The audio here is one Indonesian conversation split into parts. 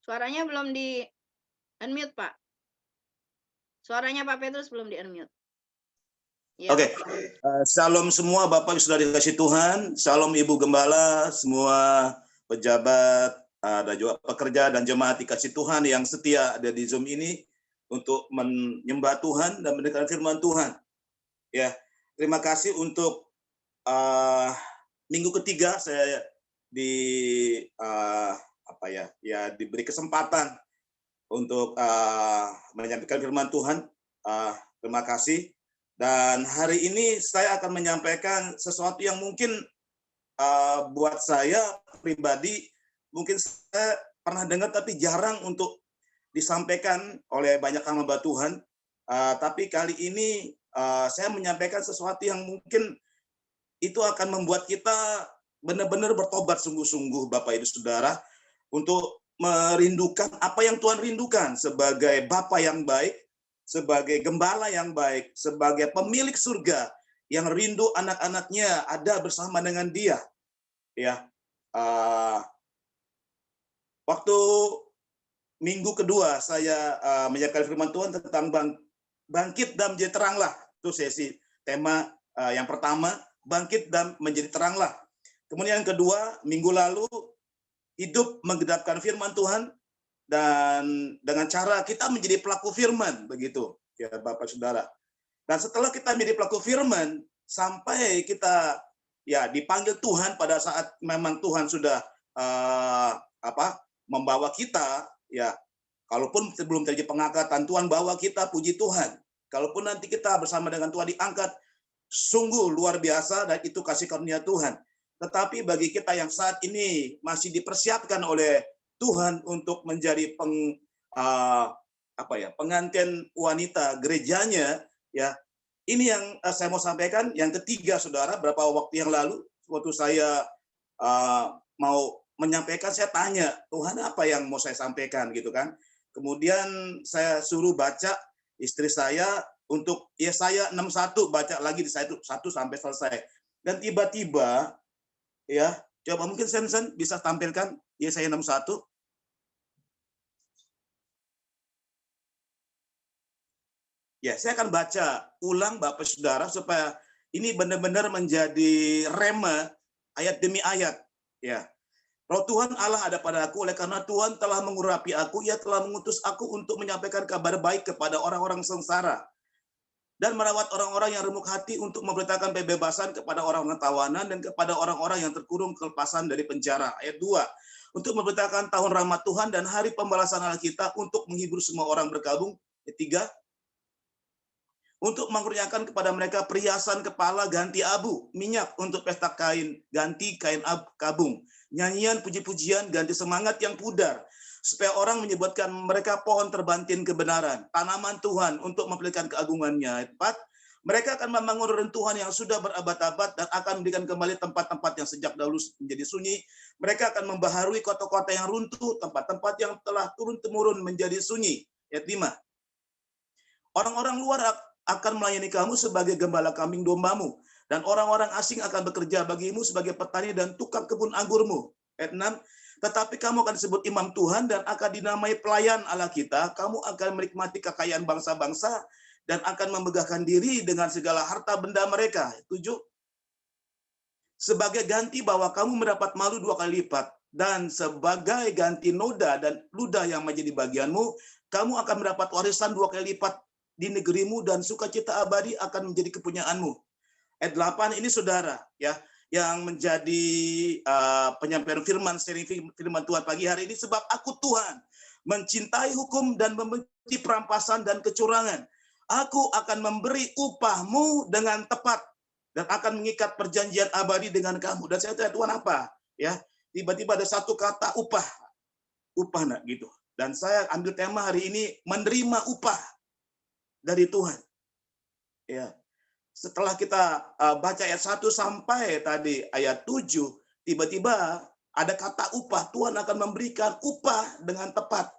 Suaranya belum di-unmute, Pak. Suaranya Pak Petrus belum di-unmute. Ya, Oke, Shalom semua Bapak yang sudah dikasih Tuhan, Shalom Ibu Gembala, semua pejabat, dan juga pekerja dan jemaat dikasih Tuhan yang setia ada di Zoom ini untuk menyembah Tuhan dan mendengarkan firman Tuhan. Ya, terima kasih untuk minggu ketiga saya diberi kesempatan untuk menyampaikan firman Tuhan. Terima kasih. Dan hari ini saya akan menyampaikan sesuatu yang mungkin buat saya pribadi, mungkin saya pernah dengar tapi jarang untuk disampaikan oleh banyak hamba Tuhan. Tapi kali ini saya menyampaikan sesuatu yang mungkin itu akan membuat kita benar-benar bertobat sungguh-sungguh, Bapak Ibu Saudara, untuk merindukan apa yang Tuhan rindukan sebagai Bapa yang baik, sebagai gembala yang baik, sebagai pemilik surga yang rindu anak-anaknya ada bersama dengan Dia. Ya, waktu minggu kedua saya menyiapkan firman Tuhan tentang bangkit dan menjadi teranglah. Itu sesi tema yang pertama, bangkit dan menjadi teranglah. Kemudian yang kedua, minggu lalu hidup menggedapkan firman Tuhan. Dan dengan cara kita menjadi pelaku firman, begitu ya Bapak Saudara. Dan setelah kita menjadi pelaku firman, sampai kita ya dipanggil Tuhan pada saat memang Tuhan sudah membawa kita, ya kalaupun sebelum terjadi pengangkatan, Tuhan bawa kita, puji Tuhan. Kalaupun nanti kita bersama dengan Tuhan diangkat, sungguh luar biasa dan itu kasih karunia Tuhan. Tetapi bagi kita yang saat ini masih dipersiapkan oleh Tuhan untuk menjadi pengantin wanita gerejanya, ya ini yang saya mau sampaikan. Yang ketiga, saudara, berapa waktu yang lalu waktu saya mau menyampaikan, saya tanya Tuhan apa yang mau saya sampaikan gitu kan. Kemudian saya suruh baca istri saya untuk Yesaya 61, baca lagi di 1 sampai selesai. Dan tiba-tiba ya, coba mungkin Sensen bisa tampilkan Yesaya 61. Ya, saya akan baca ulang Bapak Saudara supaya ini benar-benar menjadi rema ayat demi ayat. Ya, Roh Tuhan Allah ada pada aku, oleh karena Tuhan telah mengurapi aku, Ia telah mengutus aku untuk menyampaikan kabar baik kepada orang-orang sengsara dan merawat orang-orang yang remuk hati, untuk memberitakan pembebasan kepada orang-orang tawanan dan kepada orang-orang yang terkurung kelepasan dari penjara. Ayat 2. Untuk memberitakan tahun rahmat Tuhan dan hari pembalasan Allah kita, untuk menghibur semua orang berkabung. Ayat 3. Untuk mengerjakan kepada mereka perhiasan kepala ganti abu, minyak untuk pesta kain ganti kain kabung, nyanyian puji-pujian ganti semangat yang pudar, supaya orang menyebutkan mereka pohon terbantin kebenaran, tanaman Tuhan untuk memperlihatkan keagungannya. Ayat 4. Mereka akan membangun reruntuhan yang sudah berabad-abad dan akan menjadikan kembali tempat-tempat yang sejak dahulu menjadi sunyi. Mereka akan membaharui kota-kota yang runtuh, tempat-tempat yang telah turun-temurun menjadi sunyi. Ayat 5. Orang-orang luar akan melayani kamu sebagai gembala kambing dombamu, dan orang-orang asing akan bekerja bagimu sebagai petani dan tukang kebun anggurmu. Ayat 6. Tetapi kamu akan disebut imam Tuhan dan akan dinamai pelayan Allah kita. Kamu akan menikmati kekayaan bangsa-bangsa dan akan memegahkan diri dengan segala harta benda mereka. 7. Sebagai ganti bahwa kamu mendapat malu 2 kali lipat, dan sebagai ganti noda dan ludah yang menjadi bagianmu, kamu akan mendapat warisan 2 kali lipat di negerimu, dan sukacita abadi akan menjadi kepunyaanmu. Ayat 8 ini saudara ya, yang menjadi penyampaian firman Tuhan pagi hari ini. Sebab aku Tuhan mencintai hukum dan membenci perampasan dan kecurangan. Aku akan memberi upahmu dengan tepat dan akan mengikat perjanjian abadi dengan kamu. Dan saya tanya Tuhan apa? Ya, tiba-tiba ada satu kata upah nak gitu. Dan saya ambil tema hari ini menerima upah dari Tuhan. Ya. Setelah kita baca ayat 1 sampai tadi ayat 7, tiba-tiba ada kata upah. Tuhan akan memberikan upah dengan tepat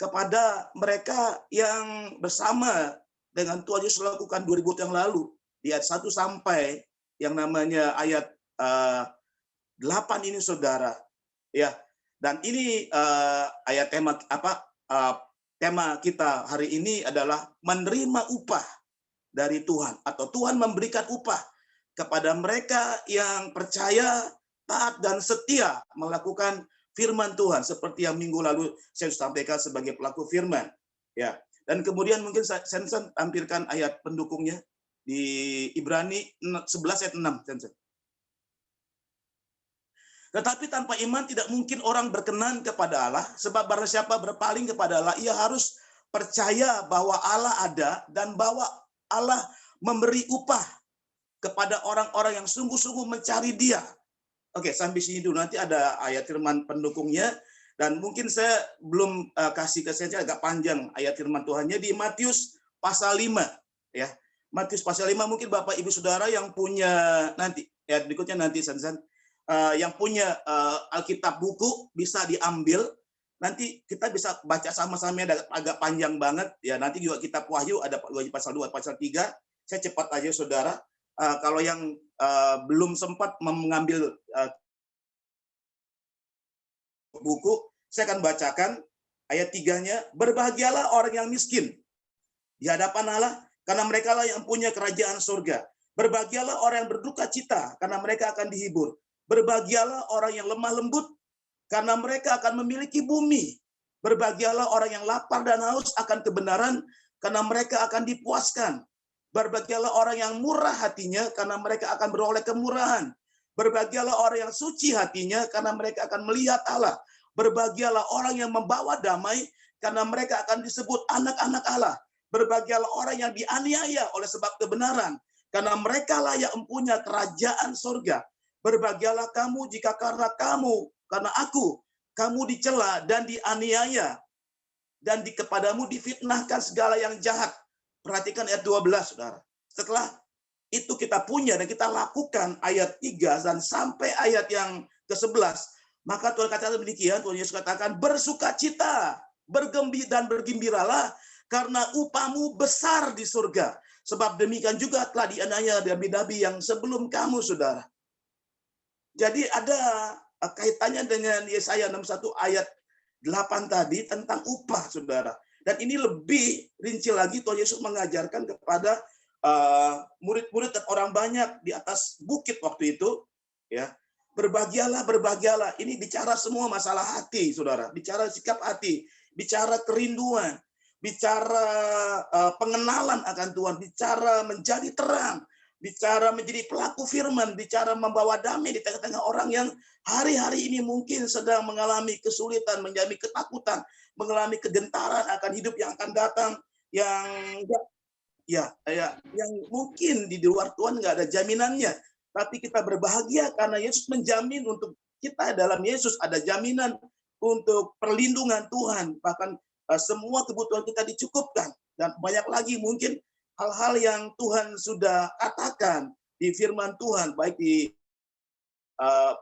kepada mereka yang bersama dengan Tuhan Yesus lakukan 2000 yang lalu. Di ayat 1 sampai yang namanya ayat 8 ini saudara. Ya. Dan ini ayat tema kita hari ini adalah menerima upah dari Tuhan, atau Tuhan memberikan upah kepada mereka yang percaya, taat, dan setia melakukan firman Tuhan, seperti yang minggu lalu saya sampaikan sebagai pelaku firman. Ya, dan kemudian mungkin Sensen tampilkan ayat pendukungnya di Ibrani 11 ayat 6, Sensen. Tetapi tanpa iman tidak mungkin orang berkenan kepada Allah, sebab barang siapa berpaling kepada Allah, ia harus percaya bahwa Allah ada dan bahwa Allah memberi upah kepada orang-orang yang sungguh-sungguh mencari Dia. Oke, sampai sini dulu. Nanti ada ayat firman pendukungnya, dan mungkin saya belum kasih ke saya agak panjang ayat firman Tuhannya di Matius pasal 5, ya. Matius pasal 5, mungkin Bapak Ibu Saudara yang punya nanti ayat berikutnya nanti yang punya Alkitab buku bisa diambil. Nanti kita bisa baca sama-sama, agak panjang banget ya. Nanti juga kitab Wahyu ada pasal 2, pasal 3. Saya cepat aja Saudara. Kalau yang belum sempat mengambil buku, saya akan bacakan ayat 3-nya. Berbahagialah orang yang miskin di hadapan Allah, karena mereka lah yang punya kerajaan surga. Berbahagialah orang yang berduka cita, karena mereka akan dihibur. Berbahagialah orang yang lemah lembut, karena mereka akan memiliki bumi. Berbahagialah orang yang lapar dan haus akan kebenaran, karena mereka akan dipuaskan. Berbahagialah orang yang murah hatinya, karena mereka akan beroleh kemurahan. Berbahagialah orang yang suci hatinya, karena mereka akan melihat Allah. Berbahagialah orang yang membawa damai, karena mereka akan disebut anak-anak Allah. Berbahagialah orang yang dianiaya oleh sebab kebenaran, karena mereka lah yang mempunyai kerajaan surga. Berbahagialah kamu jika karena aku, kamu dicela dan dianiaya, dan kepadamu difitnahkan segala yang jahat. Perhatikan ayat 12, Saudara. Setelah itu kita punya dan kita lakukan ayat 3 dan sampai ayat yang ke-11, maka Tuhan katakan demikian, Tuhan Yesus katakan, bersukacita, bergembiralah, karena upahmu besar di surga. Sebab demikian juga telah dianiaya nabi-nabi yang sebelum kamu, Saudara. Jadi ada kaitannya dengan Yesaya 61 ayat 8 tadi tentang upah, Saudara. Dan ini lebih rinci lagi, Tuhan Yesus mengajarkan kepada murid-murid dan orang banyak di atas bukit waktu itu, ya. Berbahagialah, berbahagialah. Ini bicara semua masalah hati, Saudara. Bicara sikap hati, bicara kerinduan, bicara pengenalan akan Tuhan, bicara menjadi terang, bicara menjadi pelaku firman, bicara membawa damai di tengah-tengah orang yang hari-hari ini mungkin sedang mengalami kesulitan, mengalami ketakutan, mengalami kegentaran akan hidup yang akan datang, yang mungkin di luar Tuhan nggak ada jaminannya. Tapi kita berbahagia karena Yesus menjamin untuk kita, dalam Yesus ada jaminan untuk perlindungan Tuhan. Bahkan semua kebutuhan kita dicukupkan. Dan banyak lagi mungkin hal-hal yang Tuhan sudah katakan di firman Tuhan, baik di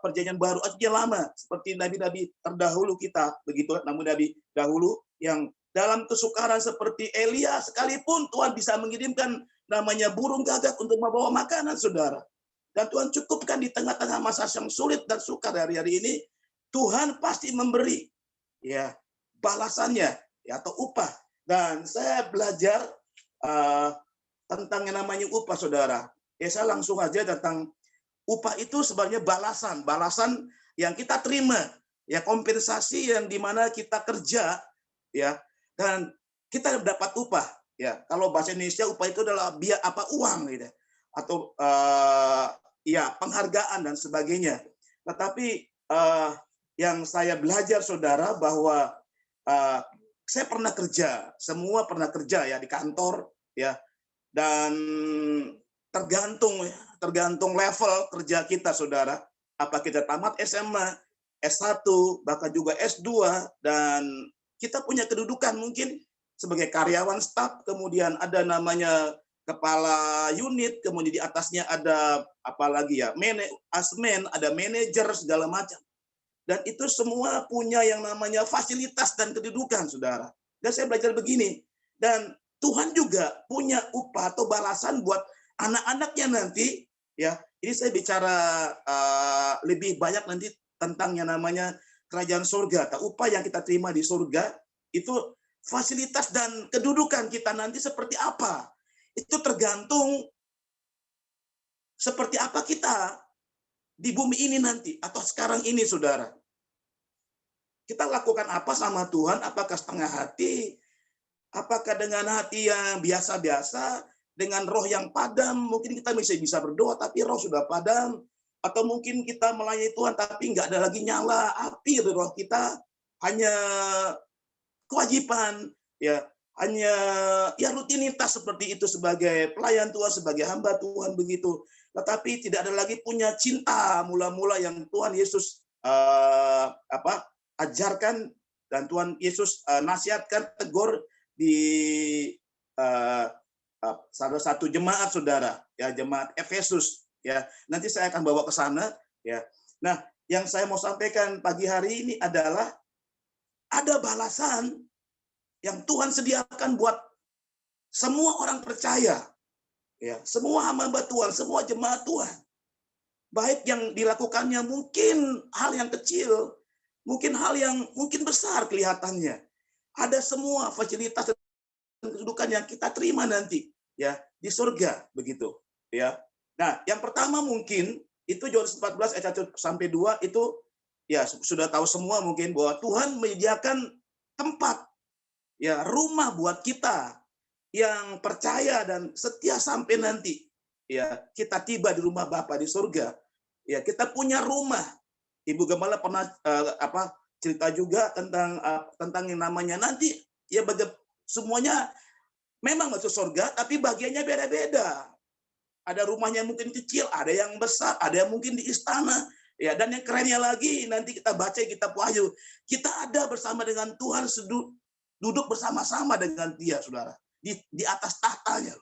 perjanjian baru atau lama, seperti nabi-nabi terdahulu kita, begitu nabi-nabi dahulu yang dalam kesukaran seperti Elia sekalipun Tuhan bisa mengirimkan namanya burung gagak untuk membawa makanan, Saudara. Dan Tuhan cukupkan di tengah-tengah masa yang sulit dan sukar hari-hari ini, Tuhan pasti memberi ya balasannya ya, atau upah. Dan saya belajar tentang yang namanya upah, Saudara. Saya langsung aja tentang upah itu sebenarnya balasan yang kita terima, ya, kompensasi yang dimana kita kerja, ya, dan kita dapat upah, ya. Kalau bahasa Indonesia upah itu adalah uang, gitu, atau ya penghargaan dan sebagainya. Tetapi yang saya belajar, Saudara, bahwa saya pernah kerja, semua pernah kerja ya di kantor, ya, dan tergantung level kerja kita, Saudara. Apa kita tamat SMA, S1, bahkan juga S2, dan kita punya kedudukan mungkin sebagai karyawan staf, kemudian ada namanya kepala unit, kemudian di atasnya ada apalagi ya, asmen, ada manajer, segala macam. Dan itu semua punya yang namanya fasilitas dan kedudukan, Saudara. Dan saya belajar begini, dan Tuhan juga punya upah atau balasan buat anak-anaknya nanti, ya. Ini saya bicara lebih banyak nanti tentang yang namanya kerajaan surga, atau upah yang kita terima di surga, itu fasilitas dan kedudukan kita nanti seperti apa. Itu tergantung seperti apa kita di bumi ini nanti, atau sekarang ini, saudara. Kita lakukan apa sama Tuhan, apakah setengah hati, apakah dengan hati yang biasa-biasa, dengan roh yang padam, mungkin kita bisa berdoa, tapi roh sudah padam, atau mungkin kita melayani Tuhan, tapi nggak ada lagi nyala api di roh kita, hanya kewajiban, ya, hanya ya rutinitas seperti itu sebagai pelayan Tuhan, sebagai hamba Tuhan begitu. Tetapi tidak ada lagi punya cinta mula-mula yang Tuhan Yesus ajarkan dan Tuhan Yesus nasihatkan, tegur di salah satu jemaat, saudara, ya, jemaat Efesus, ya. Nanti saya akan bawa ke sana, ya. Nah, yang saya mau sampaikan pagi hari ini adalah ada balasan yang Tuhan sediakan buat semua orang percaya, ya, semua hamba Tuhan, semua jemaat Tuhan. Baik yang dilakukannya mungkin hal yang kecil, mungkin hal yang mungkin besar kelihatannya. Ada semua fasilitas dan kedudukan yang kita terima nanti, ya, di surga begitu, ya. Nah, yang pertama mungkin itu Yohanes 14 ayat 1 sampai 2 itu ya sudah tahu semua mungkin bahwa Tuhan menyediakan tempat, ya, rumah buat kita yang percaya dan setia sampai nanti, ya, kita tiba di rumah Bapa di surga. Ya, kita punya rumah. Ibu Gembala pernah cerita juga tentang yang namanya nanti, ya, semuanya memang masuk surga, tapi bagiannya beda-beda. Ada rumahnya mungkin kecil, ada yang besar, ada yang mungkin di istana, ya. Dan yang kerennya lagi, nanti kita baca kitab Wahyu, kita ada bersama dengan Tuhan, duduk bersama-sama dengan Dia, saudara, di atas tahtanya.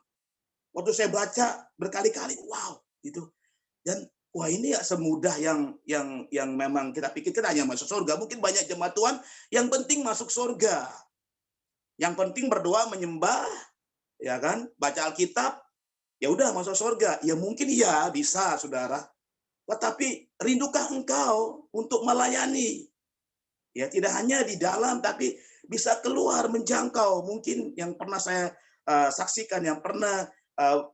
Waktu saya baca berkali-kali, wow, gitu. Dan wah, ini ya semudah yang memang kita pikirkan hanya masuk surga. Mungkin banyak jemaat Tuhan yang penting masuk surga. Yang penting berdoa, menyembah, ya kan, baca Alkitab, ya udah masuk surga. Ya mungkin ya bisa, saudara. Tetapi rindukan engkau untuk melayani? Ya, tidak hanya di dalam, tapi bisa keluar, menjangkau. Mungkin yang pernah saya saksikan, yang pernah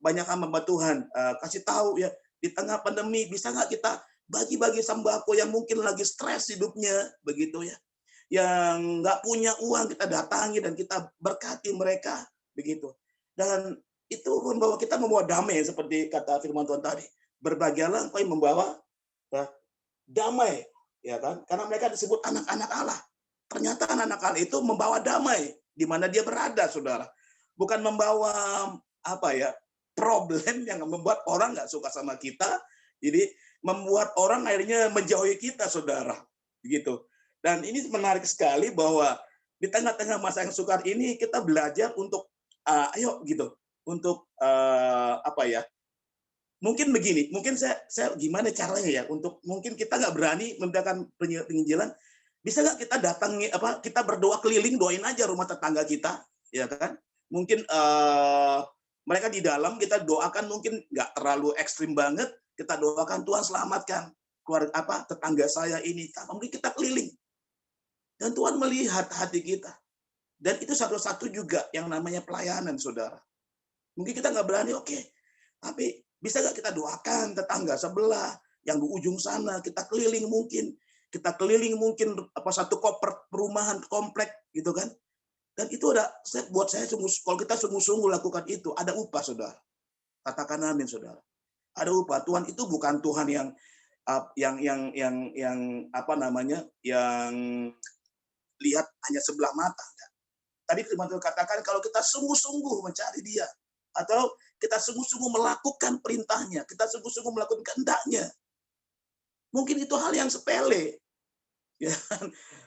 banyak hamba Tuhan kasih tahu, ya, di tengah pandemi bisa nggak kita bagi-bagi sembako yang mungkin lagi stres hidupnya, begitu ya. Yang nggak punya uang kita datangi dan kita berkati mereka, begitu. Dan itu membawa damai seperti kata firman Tuhan tadi. Berbahagialah engkau yang membawa damai, ya kan? Karena mereka disebut anak-anak Allah. Ternyata anak-anak Allah itu membawa damai di mana dia berada, saudara. Bukan membawa problem yang membuat orang nggak suka sama kita. Jadi membuat orang akhirnya menjauhi kita, saudara. Begitu. Dan ini menarik sekali bahwa di tengah-tengah masa yang sukar ini kita belajar untuk ayo gitu, untuk mungkin begini, mungkin saya gimana caranya ya untuk mungkin kita nggak berani memberitakan penginjilan, bisa nggak kita datangi kita berdoa keliling, doain aja rumah tetangga kita, ya kan? Mungkin mereka di dalam, kita doakan mungkin nggak terlalu ekstrim banget, kita doakan Tuhan selamatkan keluarga tetangga saya ini, mungkin kita keliling. Dan Tuhan melihat hati kita. Dan itu satu-satu juga yang namanya pelayanan, saudara. Mungkin kita nggak berani, oke. Tapi bisa nggak kita doakan tetangga sebelah, yang di ujung sana, kita keliling mungkin. Kita keliling mungkin satu perumahan, komplek, gitu kan. Dan itu buat saya, kalau kita sungguh-sungguh lakukan itu, ada upah, saudara. Katakan amin, saudara. Ada upah. Tuhan itu bukan Tuhan yang lihat hanya sebelah mata. Tadi firman Tuhan katakan kalau kita sungguh-sungguh mencari Dia, atau kita sungguh-sungguh melakukan perintahnya, kita sungguh-sungguh melakukan kehendaknya. Mungkin itu hal yang sepele.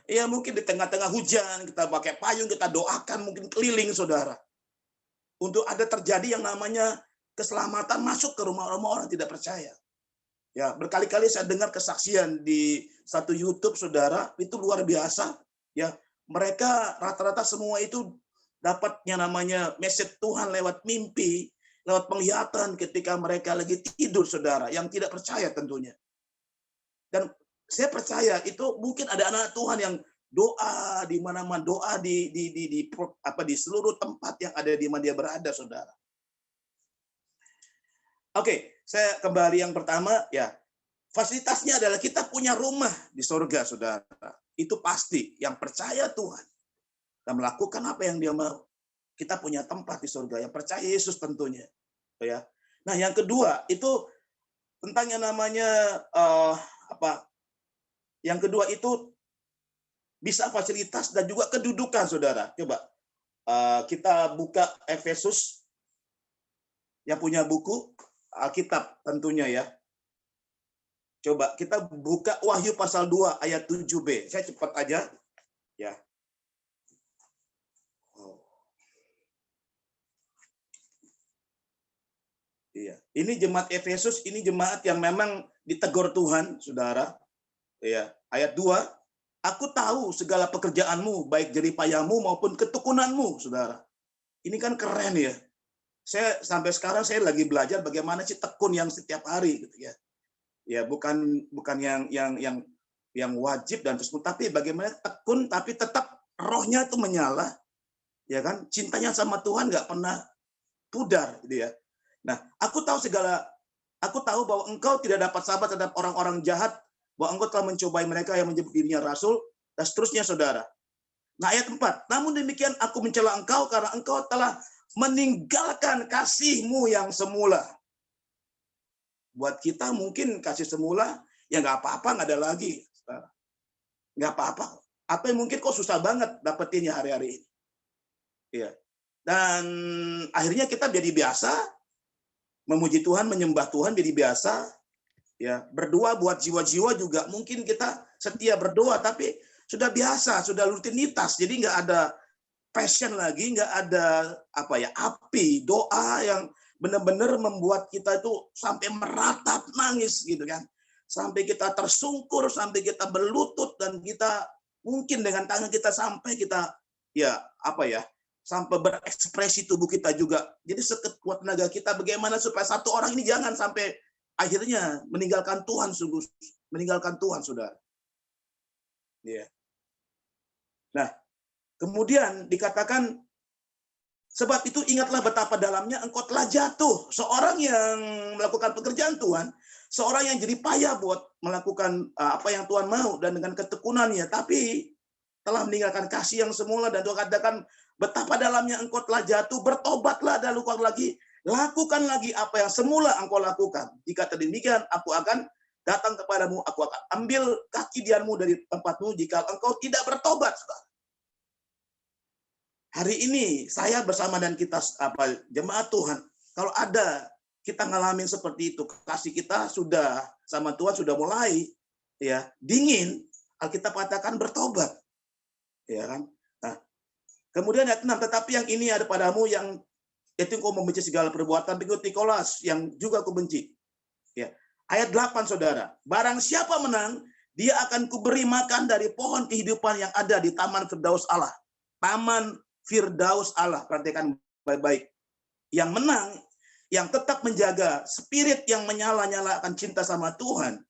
Ya mungkin di tengah-tengah hujan, kita pakai payung, kita doakan, mungkin keliling, saudara. Untuk ada terjadi yang namanya keselamatan masuk ke rumah-rumah orang tidak percaya. Ya, berkali-kali saya dengar kesaksian di satu YouTube, saudara, itu luar biasa. Ya, mereka rata-rata semua itu dapatnya namanya message Tuhan lewat mimpi, lewat penglihatan ketika mereka lagi tidur, saudara, yang tidak percaya tentunya. Dan saya percaya itu mungkin ada anak Tuhan yang doa di mana-mana, doa di seluruh tempat yang ada di mana dia berada, saudara. Oke, saya kembali yang pertama ya. Fasilitasnya adalah kita punya rumah di surga, saudara. Itu pasti. Yang percaya Tuhan dan melakukan apa yang Dia mau. Kita punya tempat di surga. Yang percaya Yesus tentunya, ya. Nah, yang kedua itu tentang yang namanya Yang kedua itu bisa fasilitas dan juga kedudukan, saudara. Coba kita buka Efesus, yang punya buku Alkitab tentunya ya. Coba kita buka Wahyu pasal 2 ayat 7b. Saya cepat aja ya. Iya, ini jemaat Efesus, ini jemaat yang memang ditegur Tuhan, saudara. Ya, ayat 2, aku tahu segala pekerjaanmu, baik jeripayamu maupun ketekunanmu, saudara. Ini kan keren ya. Saya sampai sekarang saya lagi belajar bagaimana sih tekun yang setiap hari gitu ya. Ya, bukan yang wajib dan terus, tapi bagaimana tekun tapi tetap rohnya itu menyala. Ya kan? Cintanya sama Tuhan nggak pernah pudar gitu ya. Nah, aku tahu bahwa engkau tidak dapat sabar terhadap orang-orang jahat, bahwa engkau telah mencobai mereka yang menyebut dirinya rasul, dan seterusnya, saudara. Nah, ayat 4, namun demikian aku mencela engkau karena engkau telah meninggalkan kasihmu yang semula. Buat kita mungkin kasih semula, ya nggak apa-apa, nggak ada lagi. Saudara. Nggak apa-apa. Apa yang mungkin kok susah banget dapetinnya hari-hari ini. Ya. Dan akhirnya kita jadi biasa, memuji Tuhan, menyembah Tuhan jadi biasa. Ya, berdoa buat jiwa-jiwa juga mungkin kita setia berdoa, tapi sudah biasa, sudah rutinitas, jadi nggak ada passion lagi, nggak ada api doa yang benar-benar membuat kita itu sampai meratap nangis gitu kan, sampai kita tersungkur, sampai kita berlutut, dan kita mungkin dengan tangan kita sampai kita sampai berekspresi tubuh kita juga. Jadi sekuat tenaga kita bagaimana supaya satu orang ini jangan sampai akhirnya meninggalkan Tuhan, meninggalkan Tuhan, saudara. Ya. Nah, kemudian dikatakan, sebab itu ingatlah betapa dalamnya engkau telah jatuh. Seorang yang melakukan pekerjaan Tuhan, seorang yang jadi payah buat melakukan apa yang Tuhan mau dan dengan ketekunannya, tapi telah meninggalkan kasih yang semula, dan Tuhan katakan betapa dalamnya engkau telah jatuh, bertobatlah dan lakukan lagi apa yang semula engkau lakukan. Jika demikian, aku akan datang kepadamu, aku akan ambil kaki dianmu dari tempatmu jika engkau tidak bertobat. Hari ini saya bersama dan kita jemaat Tuhan, kalau ada kita ngalamin seperti itu, kasih kita sudah sama Tuhan sudah mulai ya dingin, Alkitab katakan bertobat. Ya kan? Nah, kemudian ayat 6, tetapi yang ini ada padamu yang itu kau membenci segala perbuatan pengikut Nikolas yang juga aku benci. Ya. Ayat 8, saudara. Barang siapa menang, dia akan kuberi makan dari pohon kehidupan yang ada di Taman Firdaus Allah. Taman Firdaus Allah, perhatikan baik-baik. Yang menang, yang tetap menjaga spirit yang menyala-nyala akan cinta sama Tuhan,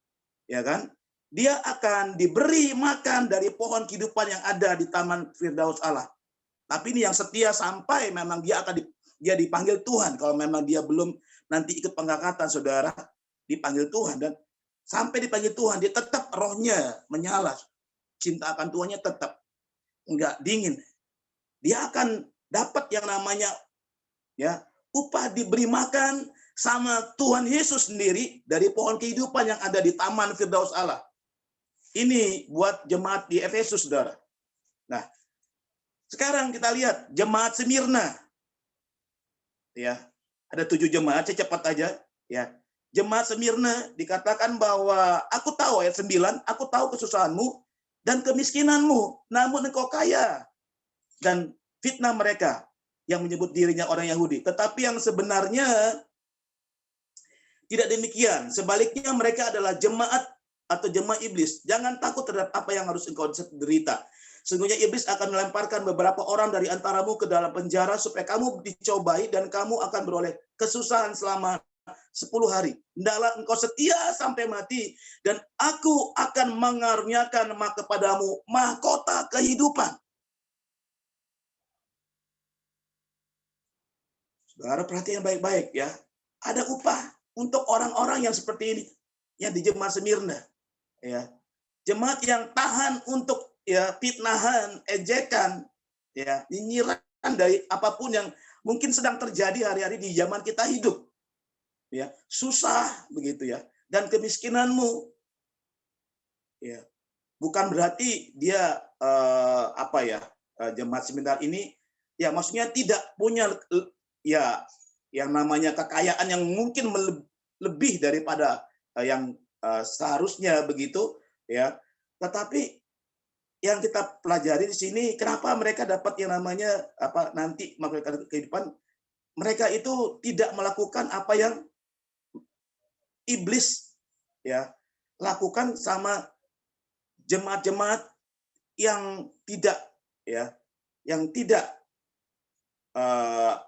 ya kan? Dia akan diberi makan dari pohon kehidupan yang ada di Taman Firdaus Allah. Tapi ini yang setia sampai memang dia dipanggil Tuhan. Kalau memang dia belum nanti ikut pengangkatan, saudara, dipanggil Tuhan, dan sampai dipanggil Tuhan, dia tetap rohnya menyala, cinta akan Tuhannya tetap enggak dingin. Dia akan dapat yang namanya upah, diberi makan sama Tuhan Yesus sendiri dari pohon kehidupan yang ada di Taman Firdaus Allah. Ini buat jemaat di Efesus, saudara. Nah, sekarang kita lihat jemaat Smyrna. Ya, ada 7 jemaat, saya cepat aja. Ya, jemaat Smyrna dikatakan bahwa aku tahu, ayat 9, aku tahu kesusahanmu dan kemiskinanmu, namun engkau kaya. Dan fitnah mereka yang menyebut dirinya orang Yahudi. Tetapi yang sebenarnya tidak demikian. Sebaliknya mereka adalah jemaat atau jemaah iblis. Jangan takut terhadap apa yang harus engkau derita. Sesungguhnya iblis akan melemparkan beberapa orang dari antaramu ke dalam penjara supaya kamu dicobai dan kamu akan beroleh kesusahan selama 10 hari. Hendaklah engkau setia sampai mati, dan aku akan mengaruniakan kepadamu mahkota kehidupan. Saudara perhatian baik-baik ya. Ada upah untuk orang-orang yang seperti ini, yang di jemaat Semirna. Ya. Jemaat yang tahan untuk ya fitnahan, ejekan, ya, nyinyiran dari apapun yang mungkin sedang terjadi hari-hari di zaman kita hidup. Ya, susah begitu ya. Dan kemiskinanmu ya, bukan berarti dia jemaat seminar ini ya maksudnya tidak punya ya yang namanya kekayaan yang mungkin lebih daripada yang seharusnya begitu ya. Tetapi yang kita pelajari di sini, kenapa mereka dapat yang namanya nanti mahkota kehidupan, mereka itu tidak melakukan apa yang iblis ya lakukan sama jemaat-jemaat yang tidak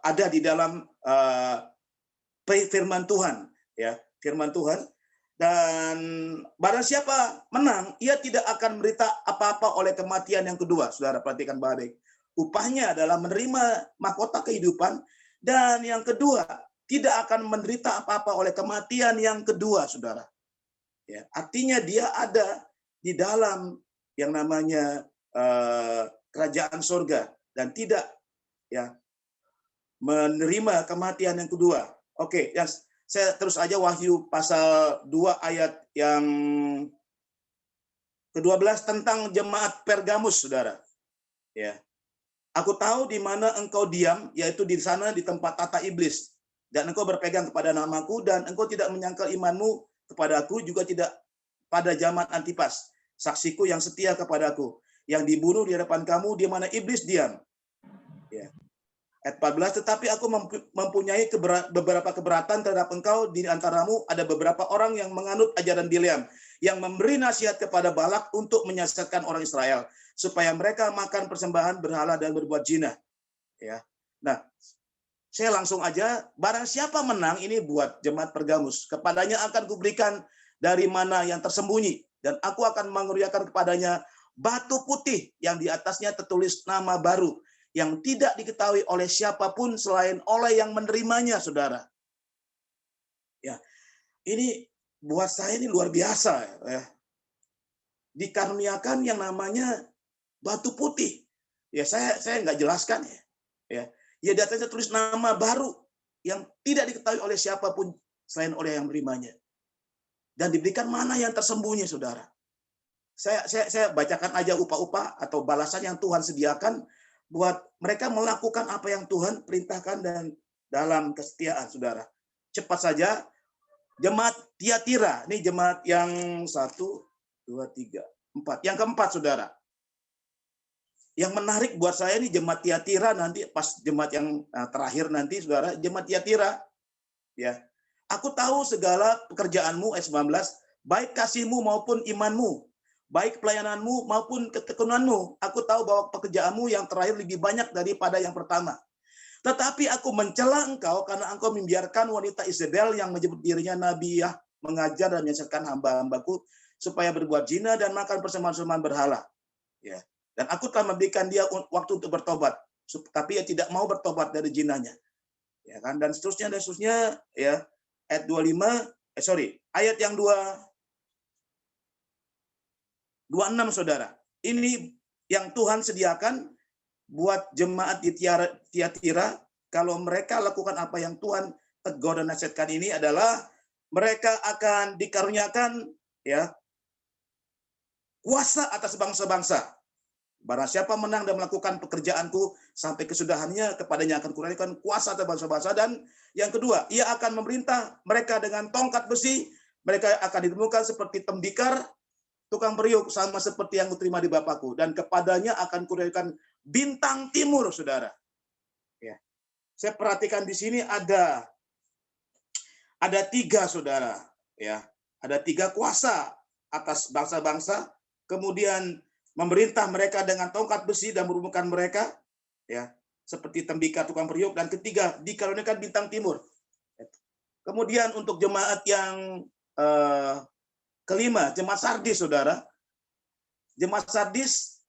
ada di dalam firman Tuhan ya, firman Tuhan. Dan barang siapa menang, ia tidak akan menderita apa-apa oleh kematian yang kedua. Saudara perhatikan baik. Upahnya adalah menerima mahkota kehidupan, dan yang kedua tidak akan menderita apa-apa oleh kematian yang kedua, saudara. Ya, artinya dia ada di dalam yang namanya kerajaan surga dan tidak ya menerima kematian yang kedua. Oke, yang saya terus aja Wahyu pasal 2 ayat yang ke-12 tentang jemaat Pergamus, saudara. Ya. Aku tahu di mana engkau diam, yaitu di sana di tempat tata iblis. Dan engkau berpegang kepada namaku, dan engkau tidak menyangkal imanmu kepadaku, juga tidak pada zaman Antipas, saksiku yang setia kepadaku, yang dibunuh di hadapan kamu, di mana iblis diam. Ya. Ayat 14, tetapi aku mempunyai beberapa keberatan terhadap engkau. Di antaramu ada beberapa orang yang menganut ajaran Bileam, yang memberi nasihat kepada Balak untuk menyesatkan orang Israel, supaya mereka makan persembahan berhala dan berbuat zina. Ya. Nah, saya langsung aja, barang siapa menang, ini buat jemaat Pergamus, kepadanya akan kuberikan dari mana yang tersembunyi, dan aku akan mengurniakan kepadanya batu putih yang di atasnya tertulis nama baru, yang tidak diketahui oleh siapapun selain oleh yang menerimanya, saudara. Ya, ini buat saya ini luar biasa. Ya. Dikaruniakan yang namanya batu putih. Ya, saya nggak jelaskan ya. Ya, di atasnya tulis nama baru yang tidak diketahui oleh siapapun selain oleh yang menerimanya. Dan diberikan mana yang tersembunyi, saudara. Saya bacakan aja upah-upah atau balasan yang Tuhan sediakan buat mereka melakukan apa yang Tuhan perintahkan dan dalam kesetiaan, saudara. Cepat saja, jemaat Tiatira, ini jemaat yang 1, 2, 3, 4. Yang keempat, saudara. Yang menarik buat saya ini jemaat Tiatira, nanti pas jemaat yang terakhir nanti, saudara, jemaat Tiatira. Ya, aku tahu segala pekerjaanmu, ayat 19, baik kasihmu maupun imanmu, baik pelayananmu maupun ketekunanmu. Aku tahu bahwa pekerjaanmu yang terakhir lebih banyak daripada yang pertama. Tetapi aku mencela engkau karena engkau membiarkan wanita Isabel yang menyebut dirinya nabiah mengajar dan menyesatkan hamba-hambaku supaya berbuat zina dan makan persembahan-persembahan berhala. Ya. Dan aku telah memberikan dia waktu untuk bertobat, tapi ia tidak mau bertobat dari zinanya. Ya kan? Dan seterusnya ya. Ayat 25, ayat yang 26, saudara. Ini yang Tuhan sediakan buat jemaat di Tiatira. Kalau mereka lakukan apa yang Tuhan tegur dan nasihatkan ini adalah mereka akan dikaruniakan ya kuasa atas bangsa-bangsa. Barang siapa menang dan melakukan pekerjaanku sampai kesudahannya, kepadanya akan kuraniakan kuasa atas bangsa-bangsa. Dan yang kedua, ia akan memerintah mereka dengan tongkat besi. Mereka akan ditemukan seperti tembikar, tukang periuk, sama seperti yang kuterima di Bapakku. Dan kepadanya akan kuraniakan bintang timur, saudara. Ya. Saya perhatikan di sini ada 3, saudara. Ya, ada 3 kuasa atas bangsa-bangsa. Kemudian memerintah mereka dengan tongkat besi dan merumuskan mereka ya seperti tembikar, tukang periuk. Dan ketiga, dikaruniakan bintang timur. Kemudian untuk jemaat yang kelima, jemaat Sardis, saudara. Jemaat Sardis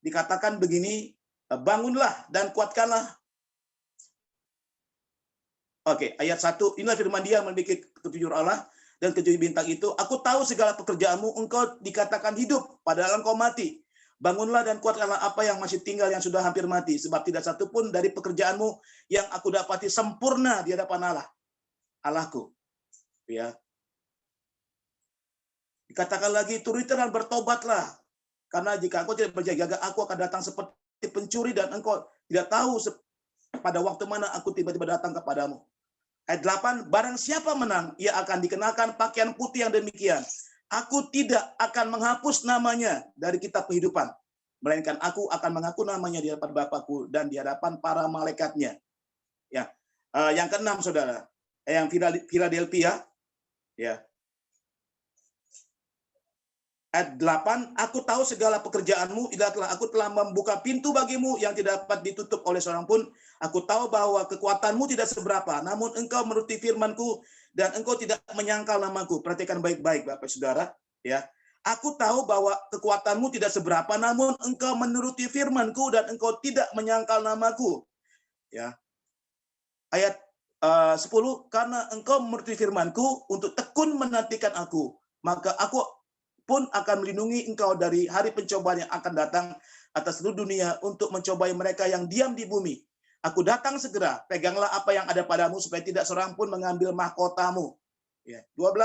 dikatakan begini, bangunlah dan kuatkanlah. Oke, ayat 1, inilah firman Dia yang memiliki ketujuh Allah dan ketujuh bintang itu. Aku tahu segala pekerjaanmu, engkau dikatakan hidup, padahal engkau mati. Bangunlah dan kuatkanlah apa yang masih tinggal yang sudah hampir mati, sebab tidak satu pun dari pekerjaanmu yang aku dapati sempurna di hadapan Allah, Allahku. Ya. Dikatakan lagi, turutlah dan bertobatlah. Karena jika engkau tidak berjaga-jaga, aku akan datang seperti pencuri dan engkau tidak tahu pada waktu mana aku tiba-tiba datang kepadamu. Ayat 8, barang siapa menang, ia akan dikenakan pakaian putih yang demikian. Aku tidak akan menghapus namanya dari kitab kehidupan, melainkan aku akan mengaku namanya di hadapan Bapakku dan di hadapan para malaikatnya. Ya, yang keenam, saudara, yang Philadelphia, ya. Ayat 8, aku tahu segala pekerjaanmu, aku telah membuka pintu bagimu yang tidak dapat ditutup oleh seorang pun. Aku tahu bahwa kekuatanmu tidak seberapa, namun engkau menuruti firmanku dan engkau tidak menyangkal namaku. Perhatikan baik-baik, Bapak Saudara. Ya, aku tahu bahwa kekuatanmu tidak seberapa, namun engkau menuruti firmanku dan engkau tidak menyangkal namaku. Ya, ayat 10, karena engkau menuruti firmanku untuk tekun menantikan aku, maka aku pun akan melindungi engkau dari hari pencobaan yang akan datang atas seluruh dunia untuk mencobai mereka yang diam di bumi. Aku datang segera, peganglah apa yang ada padamu supaya tidak seorang pun mengambil mahkotamu. Ya, 12,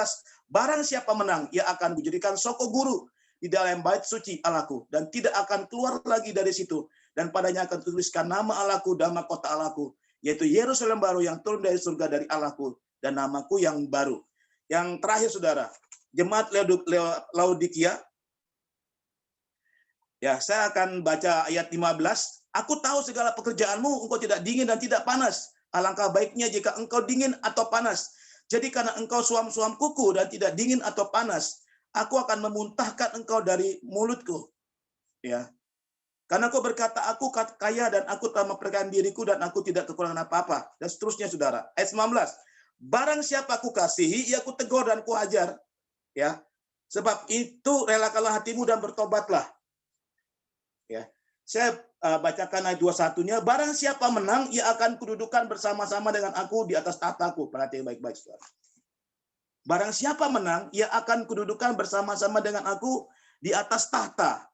barang siapa menang, ia akan kujadikan soko guru di dalam bait suci Allahku dan tidak akan keluar lagi dari situ, dan padanya akan tuliskan nama Allahku dan mahkota Allahku, yaitu Yerusalem baru yang turun dari surga dari Allahku dan namaku yang baru. Yang terakhir, saudara, jemaat Laodikia. Ya, saya akan baca ayat 15. Aku tahu segala pekerjaanmu, engkau tidak dingin dan tidak panas. Alangkah baiknya jika engkau dingin atau panas. Jadi karena engkau suam-suam kuku dan tidak dingin atau panas, aku akan memuntahkan engkau dari mulutku. Ya. Karena engkau berkata, aku kaya dan aku telah memperkaya diriku dan aku tidak kekurangan apa-apa. Dan seterusnya, saudara. Ayat 19. Barang siapa aku kasihi, ia aku tegur dan ku ajar. Ya, sebab itu relakanlah hatimu dan bertobatlah. Ya, saya bacakan ayat 21-nya. Barang siapa menang, ia akan kududukan bersama-sama dengan aku di atas tahtaku. Perhatikan baik-baik, saudara. Barang siapa menang, ia akan kududukan bersama-sama dengan aku di atas tahtaku,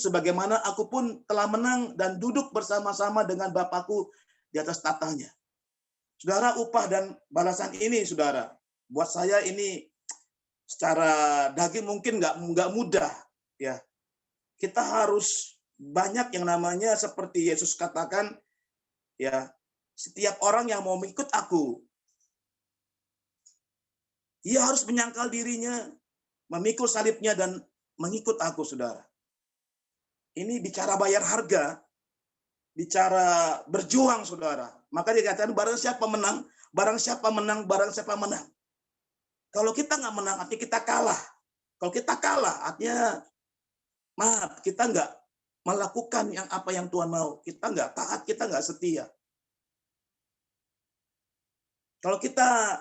sebagaimana aku pun telah menang dan duduk bersama-sama dengan Bapakku di atas tahtanya. Saudara, upah dan balasan ini, saudara, buat saya ini secara daging mungkin nggak mudah, ya. Kita harus banyak yang namanya seperti Yesus katakan, ya, setiap orang yang mau mengikut aku, ia harus menyangkal dirinya, memikul salibnya dan mengikut aku, saudara. Ini bicara bayar harga, bicara berjuang, saudara. Maka dikatakan barang siapa menang, barang siapa menang, barang siapa menang. Kalau kita nggak menang, artinya kita kalah. Kalau kita kalah, artinya maaf, kita nggak melakukan yang apa yang Tuhan mau. Kita nggak taat, kita nggak setia. Kalau kita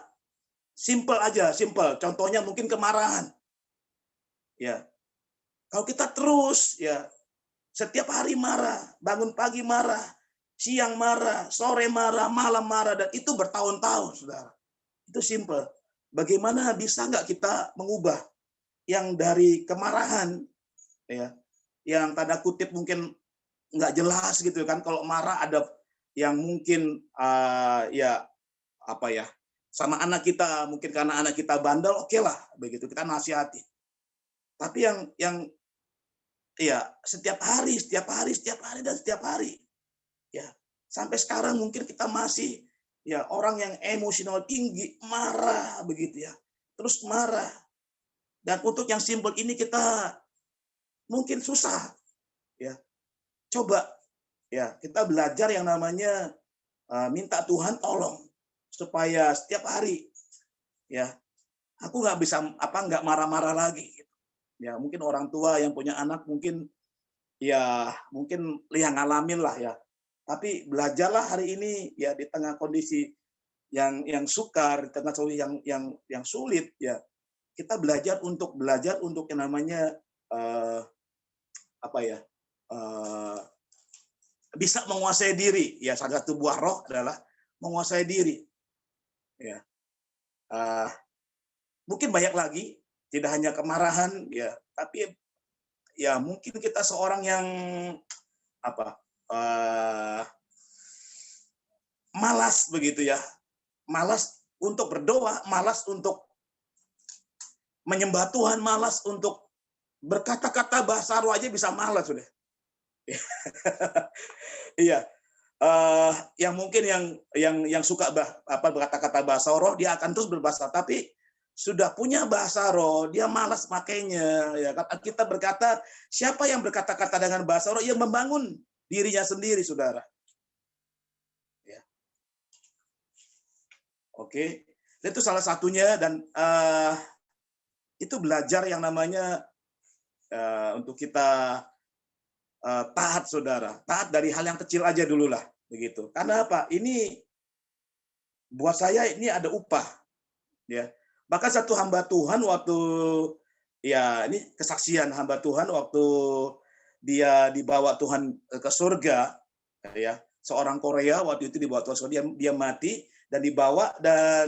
simple aja, simple. Contohnya mungkin kemarahan. Ya, kalau kita terus, ya, setiap hari marah, bangun pagi marah, siang marah, sore marah, malam marah, dan itu bertahun-tahun, saudara. Itu simple. Bagaimana bisa nggak kita mengubah yang dari kemarahan, ya, yang tanda kutip mungkin nggak jelas gitu kan? Kalau marah ada yang mungkin ya apa ya, sama anak kita, mungkin karena anak kita bandel, oke lah, begitu kita nasihati. Tapi yang ya setiap hari dan setiap hari, ya sampai sekarang mungkin kita masih, ya, orang yang emosional tinggi, marah begitu ya, terus marah. Dan untuk yang simpel ini kita mungkin susah, ya. Coba, ya, kita belajar yang namanya minta Tuhan tolong supaya setiap hari, ya, aku nggak marah-marah lagi. Ya, mungkin orang tua yang punya anak mungkin, ya, mungkin yang ngalamin lah, ya. Tapi belajarlah hari ini, ya, di tengah kondisi yang sukar, di tengah yang sulit, ya kita belajar untuk yang namanya apa ya, bisa menguasai diri. Ya, salah satu buah roh adalah menguasai diri. Ya, mungkin banyak lagi, tidak hanya kemarahan, ya, tapi ya mungkin kita seorang yang apa, malas begitu ya, malas untuk berdoa, malas untuk menyembah Tuhan, malas untuk berkata-kata bahasa roh aja bisa malas sudah. Iya, yang mungkin yang suka berkata-kata bahasa roh dia akan terus berbahasa, tapi sudah punya bahasa roh dia malas makainya, ya kan. Kita berkata, siapa yang berkata-kata dengan bahasa roh yang membangun dirinya sendiri, saudara. Ya. Oke, itu salah satunya, dan itu belajar yang namanya untuk kita taat, saudara. Taat dari hal yang kecil aja dulu lah, begitu. Karena apa? Ini buat saya ini ada upah, ya. Bahkan satu hamba Tuhan waktu, ya ini kesaksian hamba Tuhan waktu dia dibawa Tuhan ke surga, ya. Seorang Korea waktu itu dibawa Tuhan surga, dia mati dan dibawa, dan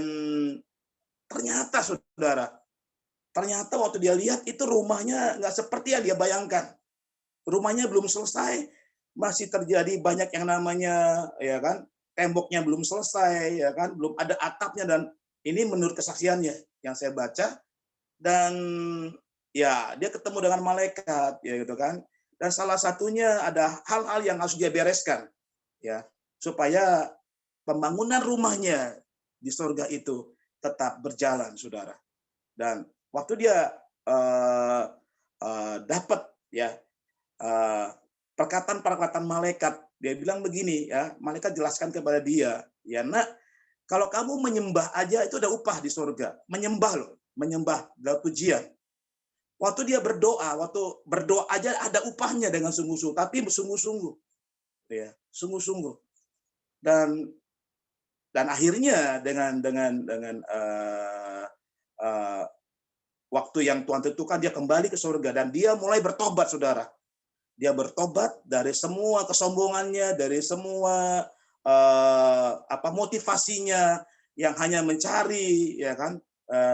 ternyata saudara, ternyata waktu dia lihat itu rumahnya nggak seperti yang dia bayangkan. Rumahnya belum selesai, masih terjadi banyak yang namanya, ya kan, temboknya belum selesai, ya kan, belum ada atapnya, dan ini menurut kesaksiannya yang saya baca, dan ya dia ketemu dengan malaikat, ya gitu kan, dan salah satunya ada hal-hal yang harus dia bereskan, ya, supaya pembangunan rumahnya di surga itu tetap berjalan, saudara. Dan waktu dia dapat, ya, perkataan malaikat, dia bilang begini, ya, malaikat jelaskan kepada dia, ya nak, kalau kamu menyembah aja itu ada upah di surga, menyembah loh, menyembah dalam pujian. Waktu dia waktu berdoa aja ada upahnya dengan sungguh-sungguh, tapi sungguh-sungguh, ya, sungguh-sungguh. Dan akhirnya dengan waktu yang Tuhan tentukan, dia kembali ke surga dan dia mulai bertobat, saudara. Dia bertobat dari semua kesombongannya, dari semua motivasinya yang hanya mencari, ya kan,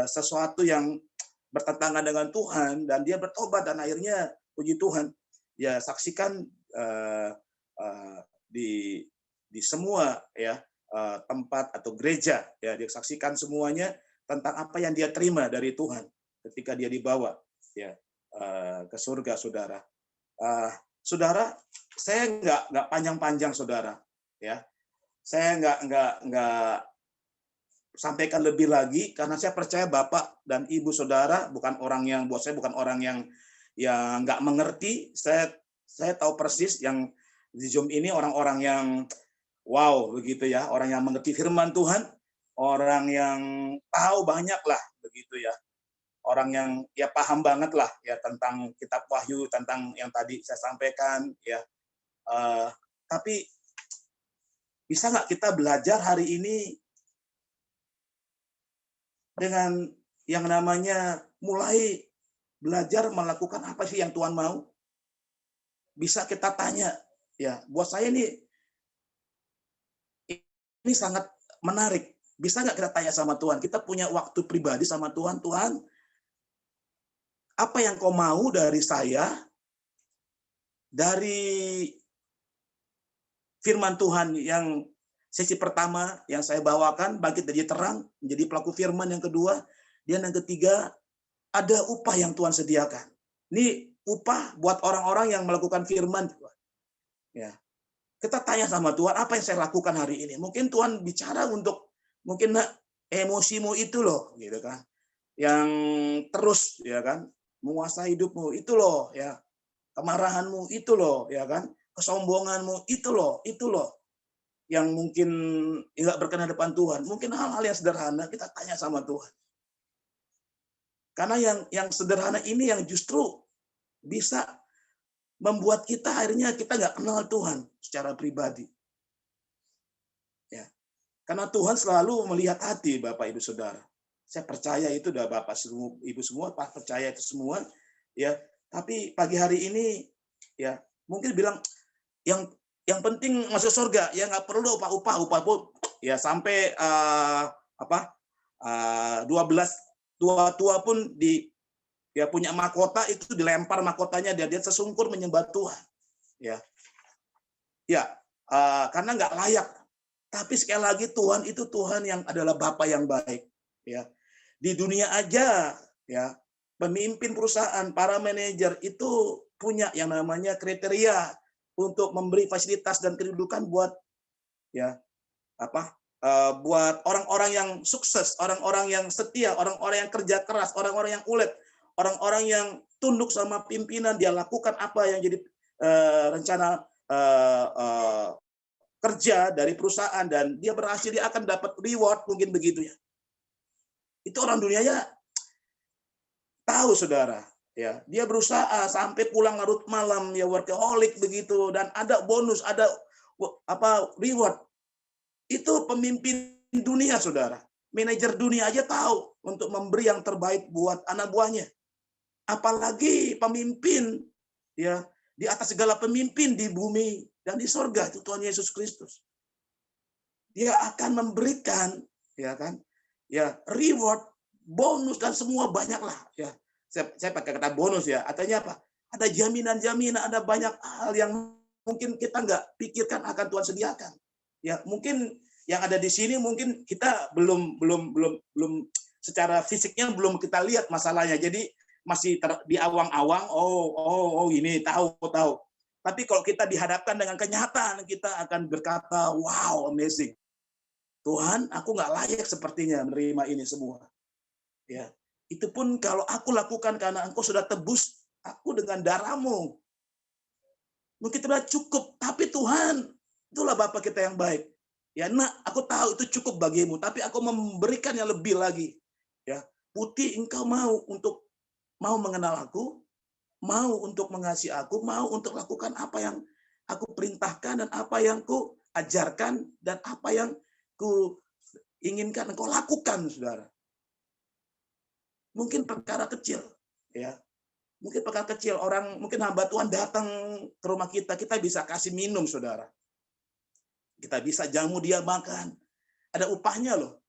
sesuatu yang bertentangan dengan Tuhan, dan dia bertobat, dan akhirnya puji Tuhan, ya, saksikan di semua, ya, tempat atau gereja, ya, dia saksikan semuanya tentang apa yang dia terima dari Tuhan ketika dia dibawa, ya, ke surga, saudara. Saudara, saya nggak panjang-panjang, saudara, ya. Saya nggak sampaikan lebih lagi karena saya percaya Bapak dan Ibu saudara bukan orang yang, buat saya bukan orang yang nggak mengerti. Saya tahu persis yang di Zoom ini orang-orang yang wow begitu ya, orang yang mengerti firman Tuhan, orang yang tahu banyak lah begitu ya. Orang yang ya paham banget lah ya tentang kitab Wahyu, tentang yang tadi saya sampaikan ya. Tapi bisa nggak kita belajar hari ini dengan yang namanya mulai belajar melakukan apa sih yang Tuhan mau? Bisa kita tanya, ya, buat saya ini sangat menarik. Bisa nggak kita tanya sama Tuhan? Kita punya waktu pribadi sama Tuhan. Tuhan, apa yang kau mau dari saya? Dari firman Tuhan yang sesi pertama yang saya bawakan, bangkit dari terang, menjadi pelaku firman yang kedua, dan yang ketiga, ada upah yang Tuhan sediakan. Ini upah buat orang-orang yang melakukan firman. Ya. Kita tanya sama Tuhan, apa yang saya lakukan hari ini? Mungkin Tuhan bicara untuk, mungkin emosimu itu loh, gitu kan. Yang terus, ya kan, menguasai hidupmu, itu loh, ya. Kemarahanmu, itu loh, ya kan. Kesombonganmu, itu loh, yang mungkin enggak berkenan depan Tuhan. Mungkin hal-hal yang sederhana kita tanya sama Tuhan. Karena yang sederhana ini yang justru bisa membuat kita akhirnya kita nggak kenal Tuhan secara pribadi. Ya. Karena Tuhan selalu melihat hati, Bapak Ibu Saudara. Saya percaya itu, udah Bapak semua, Ibu semua percaya itu semua, ya. Tapi pagi hari ini, ya mungkin bilang yang penting masuk surga, ya nggak perlu upah pun, ya sampai 12 tua pun dia punya mahkota itu dilempar mahkotanya dia sesungkur menyembah Tuhan, ya karena nggak layak. Tapi sekali lagi Tuhan itu Tuhan yang adalah Bapa yang baik, ya. Di dunia aja, ya, pemimpin perusahaan, para manajer itu punya yang namanya kriteria untuk memberi fasilitas dan kedudukan buat buat orang-orang yang sukses, orang-orang yang setia, orang-orang yang kerja keras, orang-orang yang ulet, orang-orang yang tunduk sama pimpinan, dia lakukan apa yang jadi rencana kerja dari perusahaan dan dia berhasil, dia akan dapat reward, mungkin begitu ya. Itu orang dunianya tahu, saudara, ya. Dia berusaha sampai pulang larut malam, ya, workaholic begitu, dan ada bonus, ada reward. Itu pemimpin dunia, saudara. Manajer dunia aja tahu untuk memberi yang terbaik buat anak buahnya. Apalagi pemimpin, ya, di atas segala pemimpin di bumi dan di sorga, itu Tuhan Yesus Kristus. Dia akan memberikan, ya kan, ya, reward, bonus, dan semua banyaklah, ya. Saya pakai kata bonus, ya. Artinya apa? Ada jaminan-jaminan, ada banyak hal yang mungkin kita nggak pikirkan akan Tuhan sediakan. Ya, mungkin yang ada di sini mungkin kita belum secara fisiknya belum kita lihat masalahnya. Jadi masih di awang-awang, oh ini tahu. Tapi kalau kita dihadapkan dengan kenyataan, kita akan berkata, wow, amazing. Tuhan, aku nggak layak sepertinya menerima ini semua. Ya, itu pun kalau aku lakukan karena Engkau sudah tebus aku dengan darahmu. Mungkin sudah cukup, tapi Tuhan, itulah Bapa kita yang baik. Ya, nak, aku tahu itu cukup bagimu, tapi aku memberikan yang lebih lagi. Ya, Putih, engkau mau mengenal aku, mau untuk mengasihi aku, mau untuk lakukan apa yang aku perintahkan dan apa yang ku ajarkan dan apa yang ku inginkan engkau lakukan, saudara. Mungkin perkara kecil, ya. Mungkin perkara kecil, mungkin hamba Tuhan datang ke rumah kita bisa kasih minum, saudara. Kita bisa jamu dia makan. Ada upahnya loh.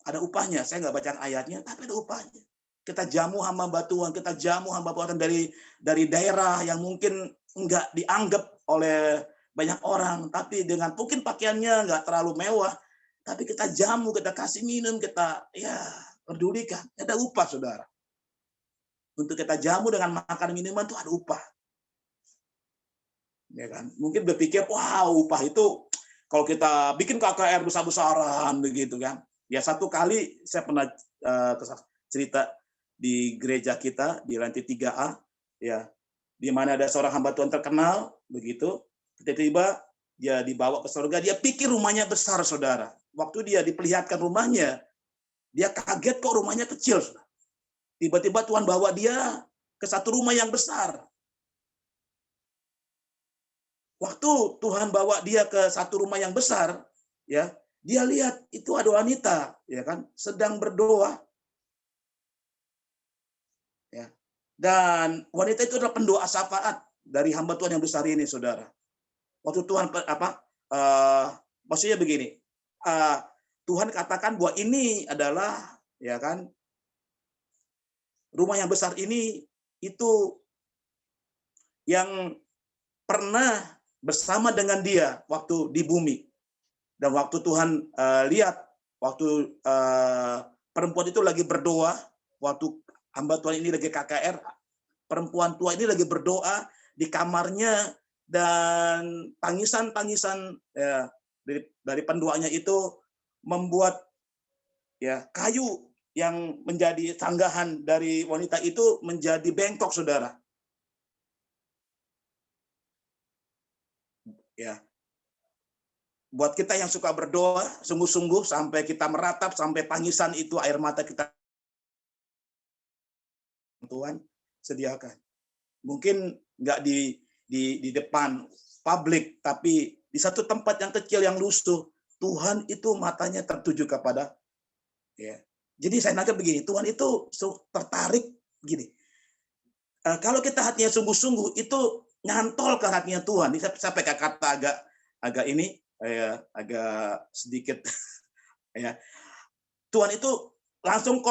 Ada upahnya. Saya nggak baca ayatnya, tapi ada upahnya. Kita jamu hamba Tuhan, kita jamu hamba Tuhan dari daerah yang mungkin nggak dianggap oleh banyak orang, tapi dengan mungkin pakaiannya nggak terlalu mewah, tapi kita jamu, kita kasih minum, kita pedulikan. Ada upah, saudara. Untuk kita jamu dengan makan minuman itu ada upah. Ya kan? Mungkin berpikir, wow, upah itu kalau kita bikin KKR besar-besaran begitu kan. Ya, satu kali saya pernah cerita di gereja kita di lantai 3A, ya, di mana ada seorang hamba Tuhan terkenal begitu. Tiba-tiba dia dibawa ke surga, dia pikir rumahnya besar, saudara. Waktu dia diperlihatkan rumahnya, dia kaget kok rumahnya kecil. Tiba-tiba Tuhan bawa dia ke satu rumah yang besar. Waktu Tuhan bawa dia ke satu rumah yang besar, ya, dia lihat itu ada wanita, ya kan, sedang berdoa. Ya. Dan wanita itu adalah pendoa syafaat dari hamba Tuhan yang besar ini, saudara. Waktu Tuhan maksudnya begini, Tuhan katakan bahwa ini adalah, ya kan, rumah yang besar ini itu yang pernah bersama dengan dia waktu di bumi. Dan waktu Tuhan lihat, waktu perempuan itu lagi berdoa, waktu hamba Tuhan ini lagi KKR, perempuan tua ini lagi berdoa di kamarnya, dan tangisan-tangisan dari pendoanya itu membuat, ya, kayu yang menjadi sanggahan dari wanita itu menjadi bengkok, saudara. Ya. Buat kita yang suka berdoa sungguh-sungguh sampai kita meratap, sampai tangisan itu air mata kita, Tuhan sediakan. Mungkin nggak di depan publik, tapi di satu tempat yang kecil yang lusuh, Tuhan itu matanya tertuju kepada, ya. Jadi saya nangkep begini, Tuhan itu tertarik begini. Kalau kita hatinya sungguh-sungguh, itu nyantol ke hatinya Tuhan. Ini saya pakai kata agak ini, agak sedikit ya. Tuhan itu langsung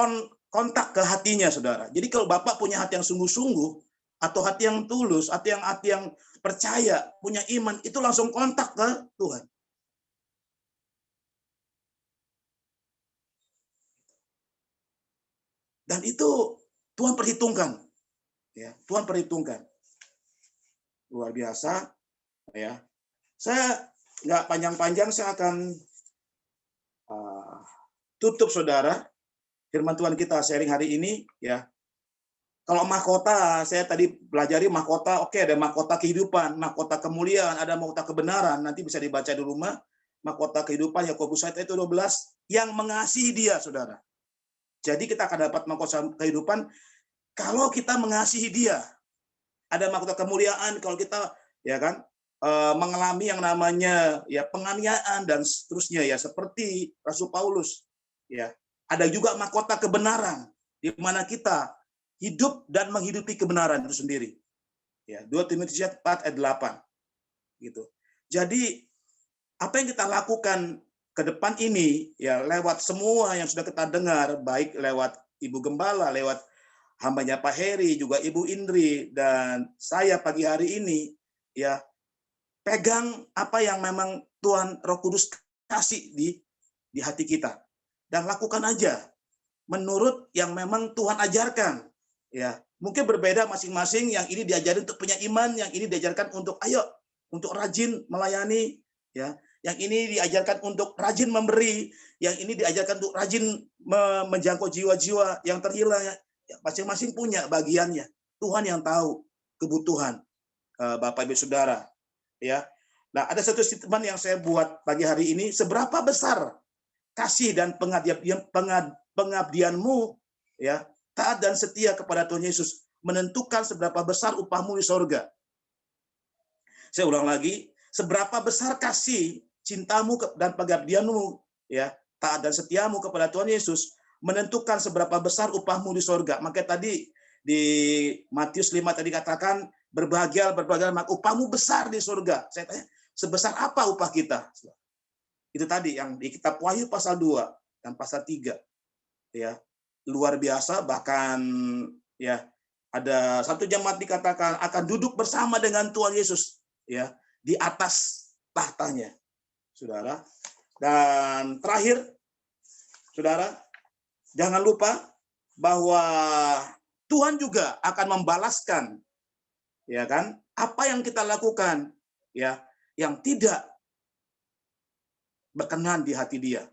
kontak ke hatinya, saudara. Jadi kalau Bapak punya hati yang sungguh-sungguh, atau hati yang tulus, hati yang percaya, punya iman, itu langsung kontak ke Tuhan. Dan itu Tuhan perhitungkan, ya. Tuhan perhitungkan, luar biasa, ya. Saya nggak panjang-panjang, saya akan tutup, saudara. Firman Tuhan kita sharing hari ini, ya. Kalau mahkota, saya tadi pelajari mahkota, oke, ada mahkota kehidupan, mahkota kemuliaan, ada mahkota kebenaran, nanti bisa dibaca di rumah. Mahkota kehidupan, Yakobus 1 itu 12, yang mengasihi dia, saudara. Jadi kita akan dapat mahkota kehidupan kalau kita mengasihi dia. Ada mahkota kemuliaan kalau kita, ya kan, mengalami yang namanya ya penganiayaan dan seterusnya, ya, seperti Rasul Paulus, ya. Ada juga mahkota kebenaran di mana kita hidup dan menghidupi kebenaran itu sendiri. Ya, 2 Timotius 4 ayat 8. Gitu. Jadi apa yang kita lakukan ke depan ini, ya, lewat semua yang sudah kita dengar, baik lewat Ibu Gembala, lewat hambanya Pak Heri, juga Ibu Indri, dan saya pagi hari ini, ya, pegang apa yang memang Tuhan Roh Kudus kasih di hati kita. Dan lakukan aja menurut yang memang Tuhan ajarkan. Ya, mungkin berbeda masing-masing, yang ini diajarin untuk punya iman, yang ini diajarkan untuk untuk rajin melayani, ya. Yang ini diajarkan untuk rajin memberi, yang ini diajarkan untuk rajin menjangkau jiwa-jiwa yang terhilang. Ya, masing-masing punya bagiannya. Tuhan yang tahu kebutuhan Bapak Ibu Saudara, ya. Nah, ada satu statement yang saya buat pagi hari ini, seberapa besar kasih dan pengabdianmu, ya, taat dan setia kepada Tuhan Yesus menentukan seberapa besar upahmu di sorga. Saya ulang lagi, seberapa besar kasih, cintamu dan pengabdianmu, ya, taat dan setiamu kepada Tuhan Yesus menentukan seberapa besar upahmu di sorga. Maka tadi di Matius 5 tadi katakan, berbahagia, upahmu besar di sorga. Saya tanya, sebesar apa upah kita? Itu tadi yang di kitab Wahyu pasal 2 dan pasal 3. Ya, luar biasa, bahkan, ya, ada satu jemaat dikatakan akan duduk bersama dengan Tuhan Yesus, ya, di atas tahtanya, saudara. Dan terakhir, saudara, jangan lupa bahwa Tuhan juga akan membalaskan, ya kan, apa yang kita lakukan, ya, yang tidak berkenan di hati Dia.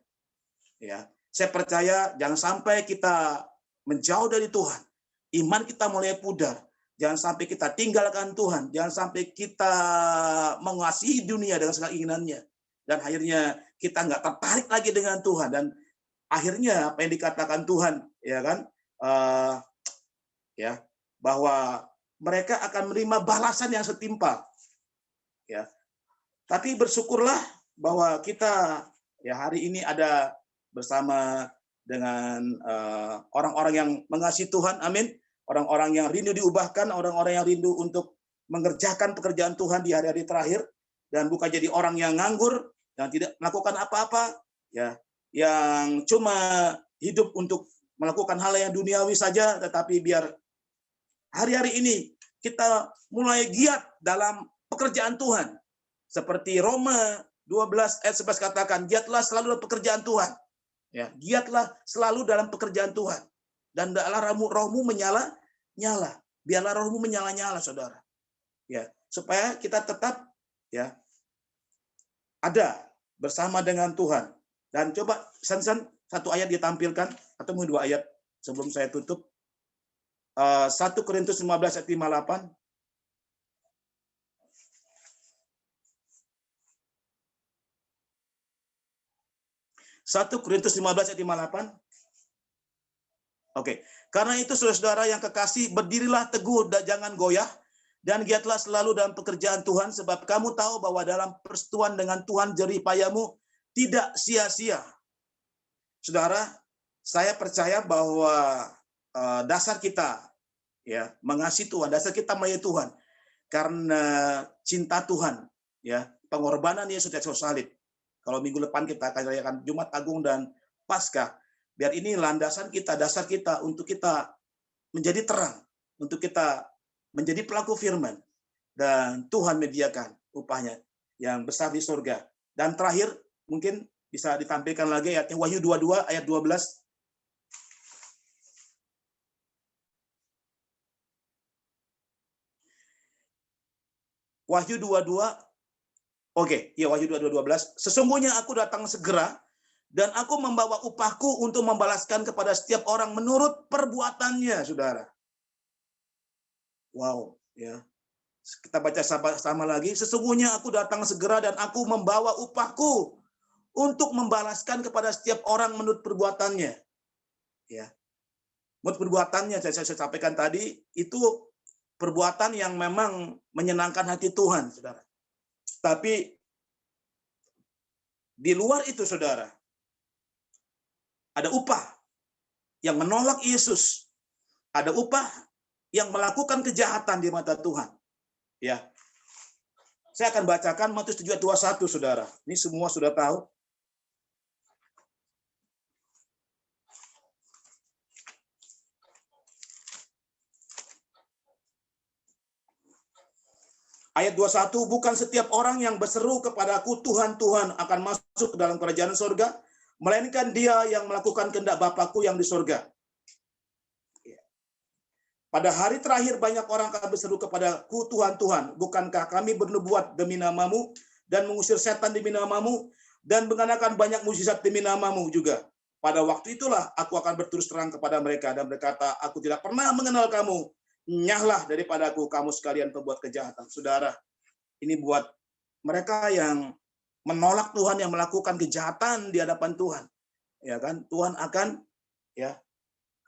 Ya, saya percaya jangan sampai kita menjauh dari Tuhan. Iman kita mulai pudar. Jangan sampai kita tinggalkan Tuhan. Jangan sampai kita mengasihi dunia dengan segala keinginannya. Dan akhirnya kita nggak tertarik lagi dengan Tuhan. Dan akhirnya apa yang dikatakan Tuhan, ya kan, ya, bahwa mereka akan menerima balasan yang setimpal. Ya, tapi bersyukurlah bahwa kita, ya, hari ini ada bersama dengan orang-orang yang mengasihi Tuhan, amin. Orang-orang yang rindu diubahkan, orang-orang yang rindu untuk mengerjakan pekerjaan Tuhan di hari-hari terakhir, dan bukan jadi orang yang nganggur dan tidak melakukan apa-apa, ya, yang cuma hidup untuk melakukan hal yang duniawi saja, tetapi biar hari-hari ini kita mulai giat dalam pekerjaan Tuhan. Seperti Roma 12 ayat 11 katakan, giatlah selalu dalam pekerjaan Tuhan. Ya, giatlah selalu dalam pekerjaan Tuhan. Dan hendaklah rohmu menyala-nyala. Biarlah rohmu menyala-nyala, saudara. Ya, supaya kita tetap, ya, ada bersama dengan Tuhan. Dan coba Sansan satu ayat ditampilkan, atau mungkin 2 ayat sebelum saya tutup. 1 Korintus 15 ayat 58. 1 Korintus 15 ayat 58. Oke. Karena itu saudara-saudara yang kekasih, berdirilah teguh dan jangan goyah, dan giatlah selalu dalam pekerjaan Tuhan, sebab kamu tahu bahwa dalam persekutuan dengan Tuhan jerih payahmu tidak sia-sia. Saudara, saya percaya bahwa dasar kita ya mengasihi Tuhan, dasar kita melayani Tuhan karena cinta Tuhan, ya pengorbanan Yesus di atas salib. Kalau minggu depan kita akan rayakan Jumat Agung dan Paskah, biar ini landasan kita, dasar kita untuk kita menjadi terang, untuk kita menjadi pelaku firman, dan Tuhan mediakan upahnya yang besar di surga. Dan terakhir, mungkin bisa ditampilkan lagi ayatnya, Wahyu 22 ayat 12. Wahyu 22, oke, ya Wahyu 22:12. Sesungguhnya aku datang segera, dan aku membawa upahku untuk membalaskan kepada setiap orang menurut perbuatannya, saudara. Wow, ya. Kita baca sama lagi. Sesungguhnya aku datang segera dan aku membawa upahku untuk membalaskan kepada setiap orang menurut perbuatannya. Ya. Menurut perbuatannya, saya sampaikan tadi, itu perbuatan yang memang menyenangkan hati Tuhan, saudara. Tapi di luar itu, saudara, ada upah yang menolak Yesus. Ada upah yang melakukan kejahatan di mata Tuhan. Ya. Saya akan bacakan Matius 7:21, saudara. Ini semua sudah tahu. Ayat 21, bukan setiap orang yang berseru kepadaku Tuhan, Tuhan akan masuk ke dalam kerajaan surga, melainkan dia yang melakukan kehendak Bapakku yang di surga. Pada hari terakhir banyak orang akan berseru kepadaku Tuhan, Tuhan, bukankah kami bernubuat demi namamu dan mengusir setan demi namamu dan mengadakan banyak mukjizat demi namamu juga. Pada waktu itulah aku akan berterus terang kepada mereka dan berkata, aku tidak pernah mengenal kamu. Nyahlah daripadaku kamu sekalian pembuat kejahatan. Saudara, ini buat mereka yang menolak Tuhan, yang melakukan kejahatan di hadapan Tuhan. Ya kan? Tuhan akan ya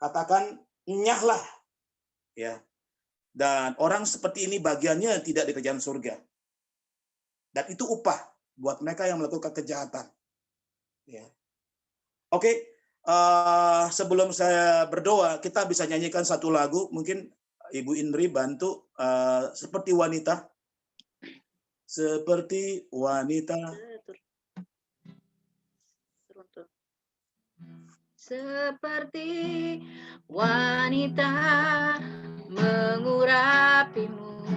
katakan nyahlah. Ya. Dan orang seperti ini bagiannya tidak di kerajaan surga. Dan itu upah buat mereka yang melakukan kejahatan. Ya. Oke, sebelum saya berdoa, kita bisa nyanyikan satu lagu, mungkin Ibu Indri bantu, seperti wanita. Seperti wanita. Seperti wanita mengurapimu,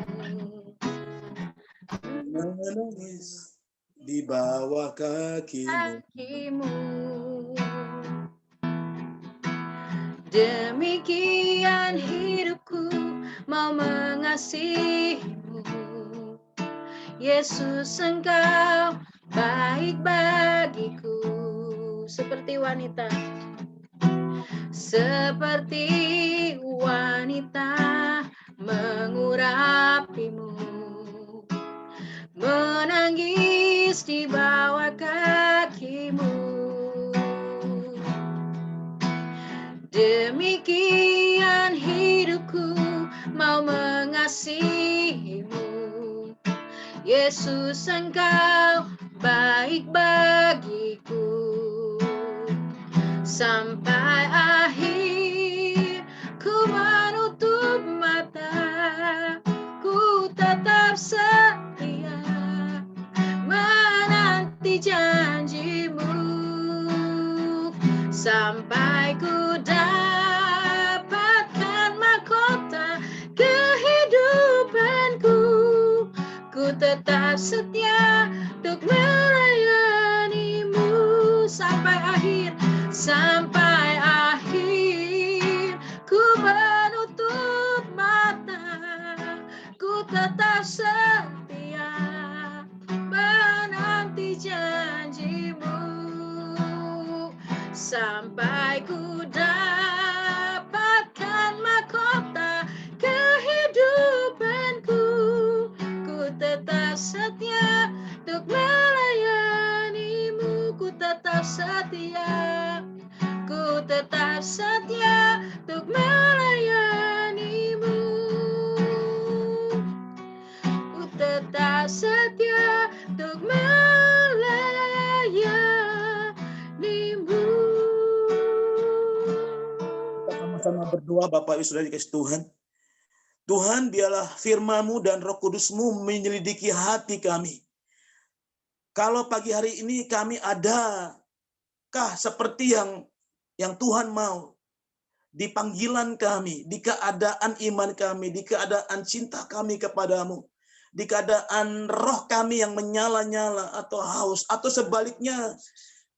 menangis di bawah kakimu. Demikian hidupku mau mengasihimu. Yesus, engkau baik bagiku. Seperti wanita. Seperti wanita mengurapimu, menangis di bawah kakimu. Demikian hidupku mau mengasihimu. Yesus, engkau baik bagiku. Sampai akhir ku menutup mata, ku tetap setia menanti janjimu. Sampai ku dapatkan mahkota kehidupanku, ku tetap setia untuk melayanimu. Sampai akhir ku menutup mata, ku tetap setia menanti janjimu. Sampai ku dapatkan mahkota kehidupanku, ku tetap setia untuk melayanimu. Ku tetap setia, ku tetap setia untuk melayanimu. berdoa Bapak Ibu Saudara dikasih Tuhan. Tuhan, biarlah firman-Mu dan Roh Kudus-Mu menyelidiki hati kami. Kalau pagi hari ini kami adakah seperti yang Tuhan mau di panggilan kami, di keadaan iman kami, di keadaan cinta kami kepadamu, di keadaan roh kami yang menyala-nyala atau haus, atau sebaliknya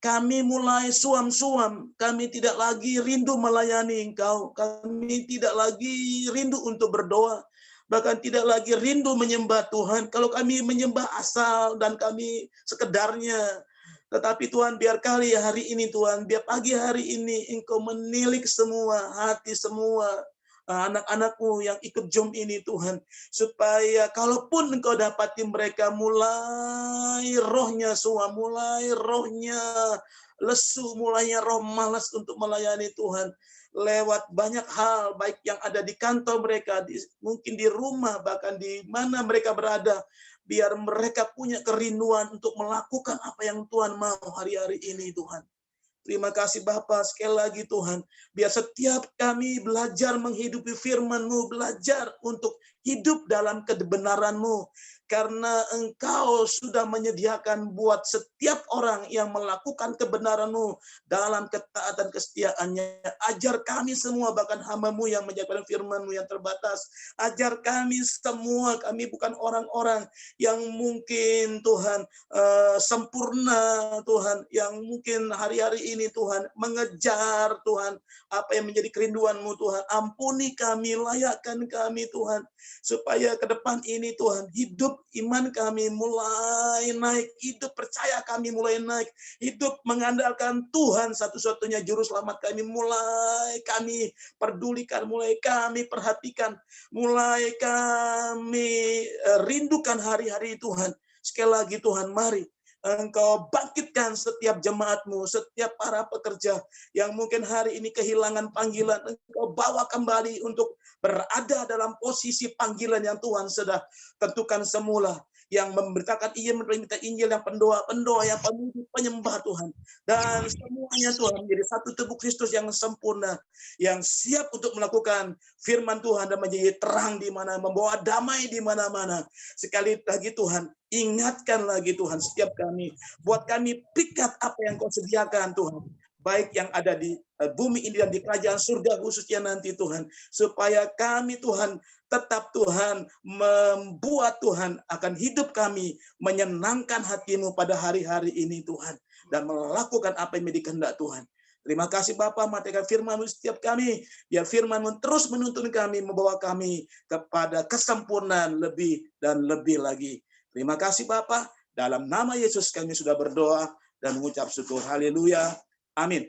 kami mulai suam-suam, kami tidak lagi rindu melayani Engkau, kami tidak lagi rindu untuk berdoa, bahkan tidak lagi rindu menyembah Tuhan. Kalau kami menyembah asal dan kami sekedarnya, tetapi Tuhan, biar kali hari ini Tuhan, biar pagi hari ini Engkau menilik semua hati semua anak-anak-Mu yang ikut jom ini Tuhan, supaya kalaupun Engkau dapati mereka mulai rohnya suam, mulai rohnya lesu, mulainya roh malas untuk melayani Tuhan, lewat banyak hal, baik yang ada di kantor mereka, mungkin di rumah, bahkan di mana mereka berada, biar mereka punya kerinduan untuk melakukan apa yang Tuhan mau hari-hari ini Tuhan. Terima kasih Bapa, sekali lagi Tuhan. Biar setiap kami belajar menghidupi firman-Mu, belajar untuk hidup dalam kebenaran-Mu. Karena Engkau sudah menyediakan buat setiap orang yang melakukan kebenaran-Mu dalam ketaatan kesetiaannya. Ajar kami semua, bahkan hamba-Mu yang menjalankan firman-Mu yang terbatas. Ajar kami semua, kami bukan orang-orang yang mungkin Tuhan sempurna Tuhan, yang mungkin hari-hari ini Tuhan mengejar Tuhan apa yang menjadi kerinduan-Mu Tuhan. Ampuni kami, layakkan kami Tuhan, supaya ke depan ini Tuhan hidup iman kami mulai naik, hidup percaya kami mulai naik, hidup mengandalkan Tuhan satu-satunya juru selamat kami mulai kami pedulikan, mulai kami perhatikan, mulai kami rindukan hari-hari Tuhan. Sekali lagi Tuhan, mari Engkau bangkitkan setiap jemaat-Mu, setiap para pekerja yang mungkin hari ini kehilangan panggilan. Engkau bawa kembali untuk berada dalam posisi panggilan yang Tuhan sudah tentukan semula. Yang memberitakan Injil, memberitakan Injil, yang pendoa-pendoa, yang penyembah Tuhan. Dan semuanya Tuhan menjadi satu tubuh Kristus yang sempurna, yang siap untuk melakukan firman Tuhan dan menjadi terang di mana, membawa damai di mana-mana. Sekali lagi Tuhan, ingatkan lagi Tuhan setiap kami, buat kami pikat apa yang Kau sediakan Tuhan, baik yang ada di bumi ini dan di kerajaan surga khususnya nanti Tuhan, supaya kami Tuhan tetap Tuhan membuat Tuhan akan hidup kami menyenangkan hati-Mu pada hari-hari ini Tuhan, dan melakukan apa yang menjadi kehendak Tuhan. Terima kasih Bapa, matikan firman-Mu setiap kami, biar firman-Mu terus menuntun kami, membawa kami kepada kesempurnaan lebih dan lebih lagi. Terima kasih Bapa, dalam nama Yesus kami sudah berdoa dan mengucap syukur. Haleluya. Amin.